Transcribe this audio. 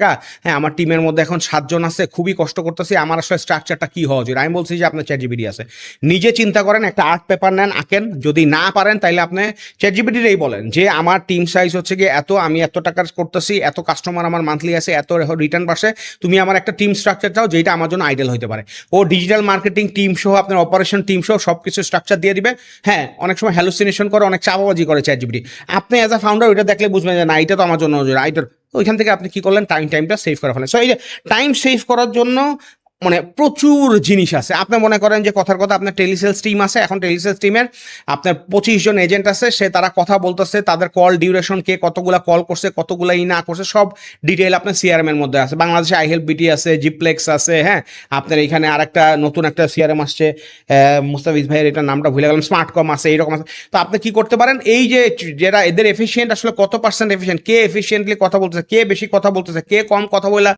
টাকা, হ্যাঁ আমার টিমের মধ্যে এখন 7 জন আছে, খুবই কষ্ট করতেছি, আমার আসলে স্ট্রাকচারটা কি হওয়া উচিত। আমি বলছি যে আপনার চ্যাটজিপিটি আছে, নিজে চিন্তা করেন, একটা আর্ট পেপার নেন, আঁকেন। যদি না পারেন তাইলে আপনি চ্যাটজিপিটিরই বলেন যে আমার টিম সাইজ হচ্ছে গিয়ে এত, আমি এত টাকার করতেছি, এত কাস্টমার আমার মান্থলি আছে, এত রিটার্ন পাশে, তুমি আমার একটা টিম স্ট্রাকচার চাও যেটা আমার জন্য আইডিয়াল হতে পারে। ও ডিজিটাল মার্কেটিং টিম সহ, আপনার অপারেশন টিম সহ সব কিছু স্ট্রাকচার দিয়ে দিবে। হ্যাঁ অনেক সময় হ্যালুসিনেশন করে, অনেক চাপাবাজি করে চ্যাটজিপিটি, আপনি অ্যাজ আ ফাউন্ডার ওইটা দেখলে বুঝবেন যে না এটা তো আমার জন্য রাইটার। ওইখান থেকে আপনি কি করলেন, টাইমটা সেভ করে ফেলেন। সো এই যে টাইম সেভ করার জন্য মানে প্রচুর জিনিস আছে। আপনি মনে করেন যে কথার কথা আপনার টেলিসেলস টিম আছে, এখন টেলিসেলস টিমের আপনার 25 জন এজেন্ট আছে, সে তারা কথা বলতেছে, তাদের কল ডিউরেশন, কে কতগুলা কল করছে, কতগুলা না করছে, সব ডিটেইল আপনার সিআরএম এর মধ্যে আছে। বাংলাদেশে আইহেল্প বিটি আছে, জিপ্লেক্স আছে, হ্যাঁ আপনার এখানে আরেকটা নতুন একটা সিআরএম আসছে, মুস্তাফিজ ভাইয়ের এটার নামটা ভুলে গেলাম, স্মার্টকম আছে, এইরকম আছে। তো আপনি কি করতে পারেন, এই যে যারা এদের এফিসিয়েন্ট, আসলে কত পার্সেন্ট এফিসিয়েন্ট, কে এফিসিয়েন্টলি কথা বলতেছে, কে বেশি কথা বলতেছে, কে কম কথা বলা